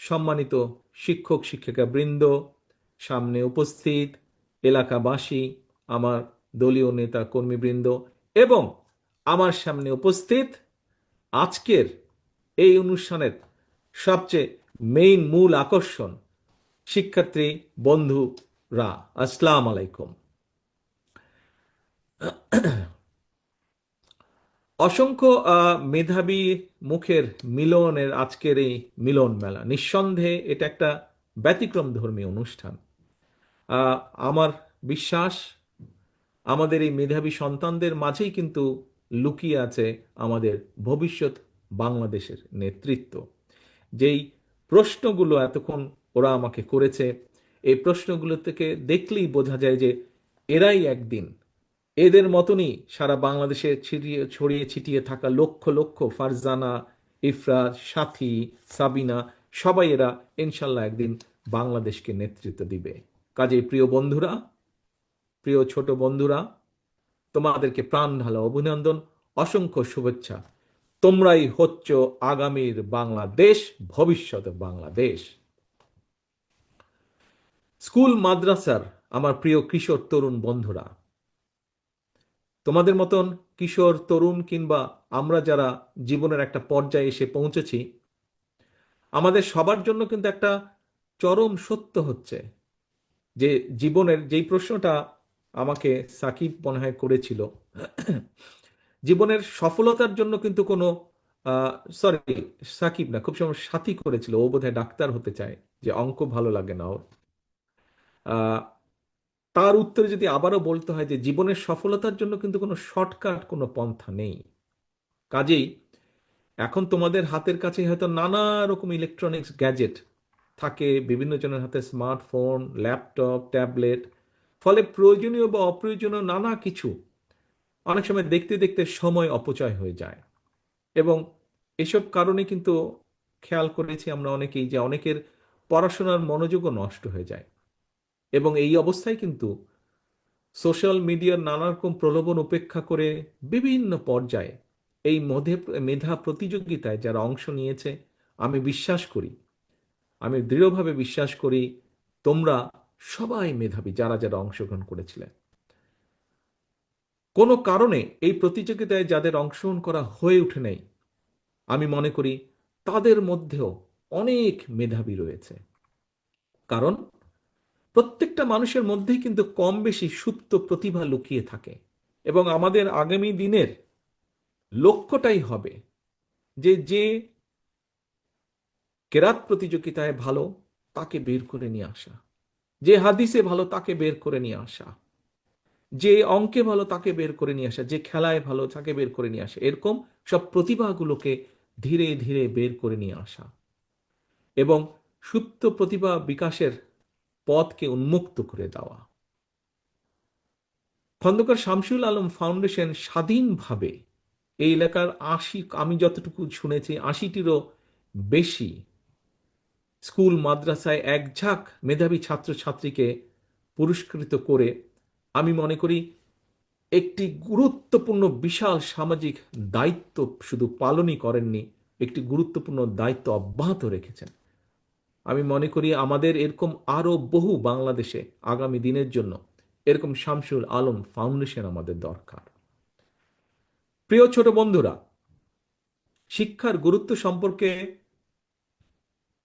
সম্মানিত শিক্ষক শিক্ষিকা বৃন্দ, সামনে উপস্থিত এলাকাবাসী, আমার দলীয় নেতা কর্মীবৃন্দ এবং আমার সামনে উপস্থিত আজকের এই অনুষ্ঠানের সবচেয়ে মূল আকর্ষণ শিক্ষার্থী বন্ধুরা, আসসালাম আলাইকুম। অসংখ্য মেধাবী মুখের মিলনের আজকের এই মিলন মেলা, নিঃসন্দেহে এটা একটা ব্যতিক্রম ধর্মী অনুষ্ঠান। আমার বিশ্বাস আমাদের এই মেধাবী সন্তানদের মাঝেই কিন্তু লুকিয়ে আছে আমাদের ভবিষ্যৎ বাংলাদেশের নেতৃত্ব। যেই প্রশ্নগুলো এতক্ষণ ওরা আমাকে করেছে, এই প্রশ্নগুলো থেকে দেখলেই বোঝা যায় যে এরাই একদিন এদের মতনই সারা বাংলাদেশে ছড়িয়ে ছিটিয়ে থাকা লক্ষ লক্ষ ফারজানা, ইফরাজ, সাথী, সাবিনা, সবাই এরা ইনশাল্লাহ একদিন বাংলাদেশকে নেতৃত্ব দিবে। কাজেই প্রিয় বন্ধুরা, প্রিয় ছোট বন্ধুরা, তোমাদেরকে প্রাণ ঢালা অভিনন্দন, অসংখ্য শুভেচ্ছা। তোমরাই হচ্ছ আগামীর বাংলাদেশ, ভবিষ্যৎ বাংলাদেশ। স্কুল মাদ্রাসার আমার প্রিয় কিশোর তরুণ বন্ধুরা, তোমাদের মতন কিশোর তরুণ কিংবা আমরা যারা জীবনের একটা পর্যায়ে এসে পৌঁছেছি, আমাদের সবার জন্য কিন্তু একটা চরম সত্য হচ্ছে যে জীবনের যেই প্রশ্নটা আমাকে সাকিব মনে হয় করেছিল, জীবনের সফলতার জন্য কিন্তু কোনো সরি, সাকিব না, খুব সময় সাথী করেছিল, ও বোধহয় ডাক্তার হতে চায়, যে অঙ্ক ভালো লাগে না ওর। আহ, তার উত্তরে যদি আবারও বলতে হয় যে জীবনের সফলতার জন্য কিন্তু কোনো শর্টকাট, কোনো পন্থা নেই। কাজেই এখন তোমাদের হাতের কাছে হয়তো নানা রকম ইলেকট্রনিক্স গ্যাজেট থাকে, বিভিন্ন জনের হাতে স্মার্টফোন, ল্যাপটপ, ট্যাবলেট, ফলে প্রয়োজনীয় বা অপ্রয়োজনীয় নানা কিছু অনেক সময় দেখতে দেখতে সময় অপচয় হয়ে যায়। এবং এসব কারণে কিন্তু খেয়াল করেছি আমরা অনেকেই যে অনেকের পড়াশোনার মনোযোগও নষ্ট হয়ে যায়। এবং এই অবস্থায় কিন্তু সোশ্যাল মিডিয়ার নানা রকম প্রলোভন উপেক্ষা করে বিভিন্ন পর্যায়ে এই মেধা প্রতিযোগিতায় যারা অংশ নিয়েছে, আমি বিশ্বাস করি, আমি দৃঢ়ভাবে বিশ্বাস করি তোমরা সবাই মেধাবী যারা যারা অংশগ্রহণ করেছিলেন। কোনো কারণে এই প্রতিযোগিতায় যাদের অংশগ্রহণ করা হয়ে ওঠে নাই, আমি মনে করি তাদের মধ্যেও অনেক মেধাবী রয়েছে। কারণ প্রত্যেকটা মানুষের মধ্যেই কিন্তু কম বেশি সুপ্ত প্রতিভা লুকিয়ে থাকে। এবং আমাদের আগামী দিনের লক্ষ্যটাই হবে যে যে কেরাত প্রতিযোগিতায় ভালো তাকে বের করে নিয়ে আসা, যে হাদিসে ভালো তাকে বের করে নিয়ে আসা, যে অঙ্কে ভালো তাকে বের করে নিয়ে আসা, যে খেলায় ভালো তাকে বের করে নিয়ে আসা, এরকম সব প্রতিভাগুলোকে ধীরে ধীরে বের করে নিয়ে আসা এবং সুপ্ত প্রতিভা বিকাশের পথকে উন্মুক্ত করে দেওয়া। খন্দকার শামসুল আলম ফাউন্ডেশন স্বাধীনভাবে এই এলাকার আমি যতটুকু শুনেছি ৮০টিরও বেশি স্কুল মাদ্রাসায় একঝাঁক মেধাবী ছাত্রছাত্রীকে পুরস্কৃত করে, আমি মনে করি একটি গুরুত্বপূর্ণ বিশাল সামাজিক দায়িত্ব শুধু পালনই করেননি, একটি গুরুত্বপূর্ণ দায়িত্ব অব্যাহত রেখেছেন। আমি মনে করি আমাদের এরকম আরো বহু বাংলাদেশে আগামী দিনের জন্য এরকম শামসুল আলম ফাউন্ডেশন আমাদের দরকার। প্রিয় ছোট বন্ধুরা, শিক্ষার গুরুত্ব সম্পর্কে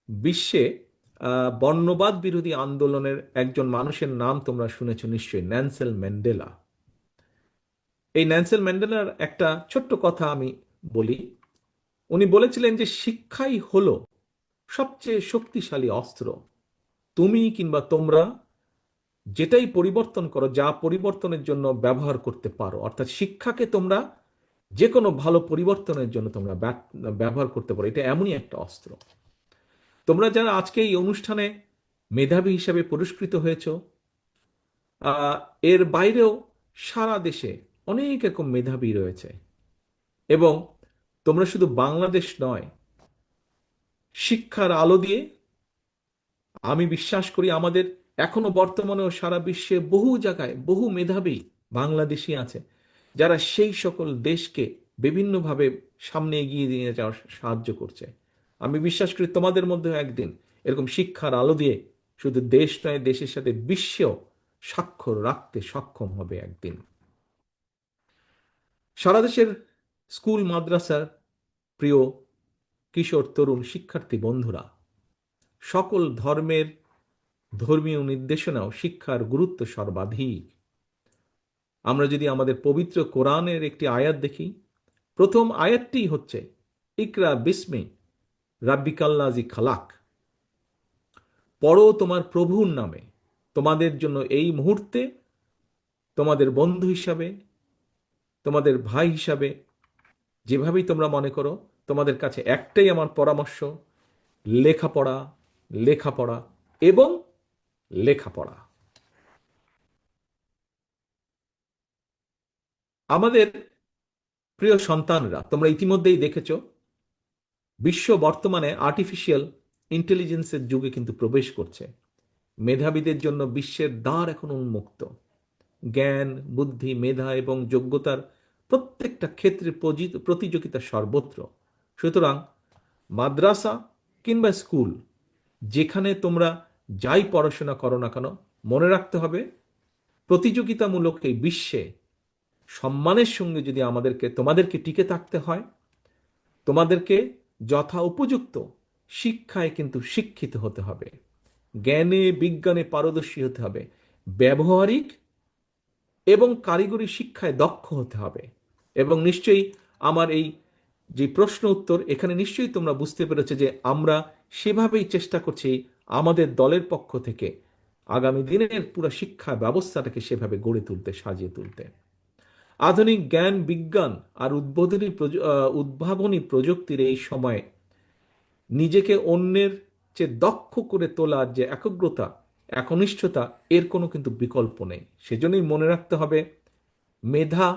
বিশ্বে বর্ণবাদ বিরোধী আন্দোলনের একজন মানুষের নাম তোমরা শুনেছ নিশ্চয়ই, নেলসন ম্যান্ডেলা। এই নেলসন ম্যান্ডেলার একটা ছোট্ট কথা আমি বলি। উনি বলেছিলেন যে শিক্ষাই হলো সবচেয়ে শক্তিশালী অস্ত্র। তুমি কিংবা তোমরা যেটাই পরিবর্তন করো, যা পরিবর্তনের জন্য ব্যবহার করতে পারো, অর্থাৎ শিক্ষাকে তোমরা যে কোনো ভালো পরিবর্তনের জন্য তোমরা ব্যবহার করতে পারো, এটা এমনই একটা অস্ত্র। তোমরা যারা আজকে এই অনুষ্ঠানে মেধাবী হিসাবে পুরস্কৃত হয়েছ, এর বাইরেও সারা দেশে অনেক রকম মেধাবী রয়েছে। এবং তোমরা শুধু বাংলাদেশ নয়, শিক্ষার আলো দিয়ে আমি বিশ্বাস করি আমাদের এখনো বর্তমানেও সারা বিশ্বে বহু জায়গায় বহু মেধাবী বাংলাদেশি আছে যারা সেই সকল দেশকে বিভিন্নভাবে সামনে এগিয়ে নিয়ে যাওয়ার সাহায্য করছে। আমি বিশ্বাস করি তোমাদের মধ্যেও একদিন এরকম শিক্ষার আলো দিয়ে শুধু দেশ নয়, দেশের সাথে বিশ্বেও স্বাক্ষর রাখতে সক্ষম হবে একদিন। সারা দেশের স্কুল মাদ্রাসার প্রিয় কিশোর তরুণ শিক্ষার্থী বন্ধুরা, সকল ধর্মের ধর্মীয় নির্দেশনাও শিক্ষার গুরুত্ব সর্বাধিক। আমরা যদি আমাদের পবিত্র কোরআনের একটি আয়াত দেখি, প্রথম আয়াতটি হচ্ছে ইকরা বিস্মি রাব্বিকাল্লাজি খালাক, পড়ো তোমার প্রভুর নামে। তোমাদের জন্য এই মুহূর্তে তোমাদের বন্ধু হিসাবে, তোমাদের ভাই হিসাবে, যেভাবেই তোমরা মনে করো, তোমাদের কাছে একটাই আমার পরামর্শ, লেখাপড়া, লেখাপড়া এবং লেখাপড়া। আমাদের প্রিয় সন্তানরা, তোমরা ইতিমধ্যেই দেখেছ বিশ্ব বর্তমানে আর্টিফিশিয়াল ইন্টেলিজেন্সের যুগে কিন্তু প্রবেশ করছে। মেধাবীদের জন্য বিশ্বের দ্বার এখন উন্মুক্ত। জ্ঞান, বুদ্ধি, মেধা এবং যোগ্যতার প্রত্যেকটা ক্ষেত্রে প্রতিযোগিতা সর্বত্র। সুতরাং মাদ্রাসা কিংবা স্কুল, যেখানে তোমরা যাই পড়াশোনা করো না কেন, মনে রাখতে হবে প্রতিযোগিতামূলক এই বিশ্বে সম্মানের সঙ্গে যদি তোমাদেরকে টিকে থাকতে হয়, তোমাদেরকে যথা উপযুক্ত শিক্ষায় কিন্তু শিক্ষিত হতে হবে, জ্ঞানে বিজ্ঞানে পারদর্শী হতে হবে, ব্যবহারিক এবং কারিগরি শিক্ষায় দক্ষ হতে হবে। এবং নিশ্চয়ই আমার এই যে প্রশ্ন উত্তর, এখানে নিশ্চয়ই তোমরা বুঝতে পেরেছো যে আমরা সেভাবেই চেষ্টা করছি আমাদের দলের পক্ষ থেকে আগামী দিনের পুরো শিক্ষা ব্যবস্থাটাকে সেভাবে গড়ে তুলতে, সাজিয়ে তুলতে। আধুনিক জ্ঞান, বিজ্ঞান আর উদ্ভাবনী প্রযুক্তির এই সময়ে নিজেকে অন্যের চেয়ে দক্ষ করে তোলার যে একগ্রতা, একনিষ্ঠতা, এর কোনো কিন্তু বিকল্প নেই। সেজন্যই মনে রাখতে হবে, মেধা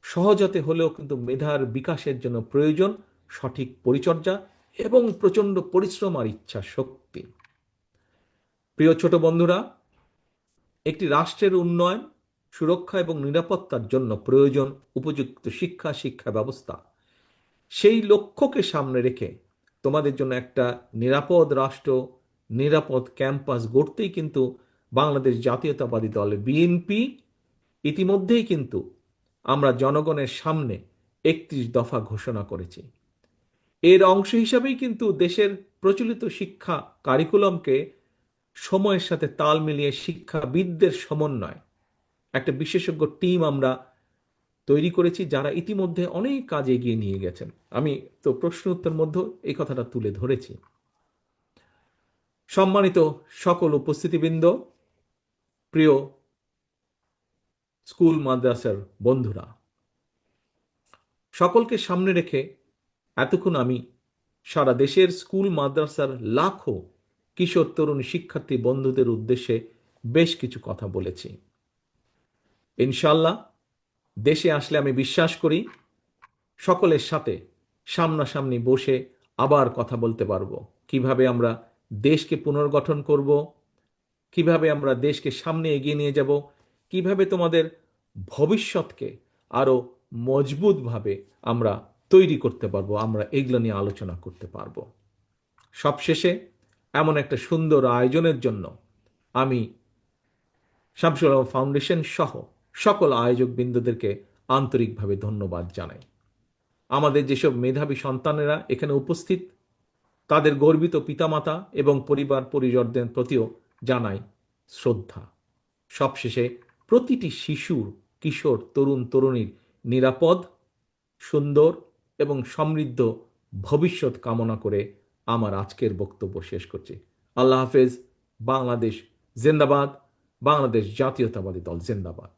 সহজতে হলেও কিন্তু মেধার বিকাশের জন্য প্রয়োজন সঠিক পরিচর্যা এবং প্রচণ্ড পরিশ্রম আর ইচ্ছা শক্তি। প্রিয় ছোট বন্ধুরা, একটি রাষ্ট্রের উন্নয়ন, সুরক্ষা এবং নিরাপত্তার জন্য প্রয়োজন উপযুক্ত শিক্ষা ব্যবস্থা। সেই লক্ষ্যকে সামনে রেখে তোমাদের জন্য একটা নিরাপদ রাষ্ট্র, নিরাপদ ক্যাম্পাস গড়তেই কিন্তু বাংলাদেশ জাতীয়তাবাদী দল বিএনপি ইতিমধ্যেই কিন্তু আমরা জনগণের সামনে 31 দফা ঘোষণা করেছি। এর অংশ হিসাবেই কিন্তু দেশের প্রচলিত শিক্ষা কারিকুলামকে সময়ের সাথে তাল মিলিয়ে শিক্ষাবিদদের সমন্বয় একটা বিশেষজ্ঞ টিম আমরা তৈরি করেছি, যারা ইতিমধ্যে অনেক কাজ এগিয়ে নিয়ে গেছেন। আমি তো প্রশ্ন উত্তর মধ্যে এই কথাটা তুলে ধরেছি। সম্মানিত সকল উপস্থিতিবৃন্দ, প্রিয় স্কুল মাদ্রাসার বন্ধুরা, সকলকে সামনে রেখে এতক্ষণ আমি সারা দেশের স্কুল মাদ্রাসার লাখো কিশোর তরুণ শিক্ষার্থী বন্ধুদের উদ্দেশ্যে বেশ কিছু কথা বলেছি। ইনশাল্লাহ দেশে আসলে আমি বিশ্বাস করি সকলের সাথে সামনাসামনি বসে আবার কথা বলতে পারবো, কিভাবে আমরা দেশকে পুনর্গঠন করব, কিভাবে আমরা দেশকে সামনে এগিয়ে নিয়ে যাব, কিভাবে তোমাদের ভবিষ্যৎকে আরো মজবুতভাবে আমরা তৈরি করতে পারবো, আমরা এগুলো নিয়ে আলোচনা করতে পারবো। সবশেষে এমন একটা সুন্দর আয়োজনের জন্য আমি শামসুল আলম ফাউন্ডেশন সহ সকল আয়োজক বৃন্দদেরকে আন্তরিকভাবে ধন্যবাদ জানাই। আমাদের যেসব মেধাবী সন্তানেরা এখানে উপস্থিত, তাদের গর্বিত পিতামাতা এবং পরিবার পরিজনদের প্রতিও জানাই শ্রদ্ধা। সবশেষে প্রতিটি শিশুর, কিশোর, তরুণ তরুণীর নিরাপদ, সুন্দর এবং সমৃদ্ধ ভবিষ্যৎ কামনা করে আমার আজকের বক্তব্য শেষ করছি। আল্লাহ হাফেজ। বাংলাদেশ জিন্দাবাদ। বাংলাদেশ জাতীয়তাবাদী দল জিন্দাবাদ।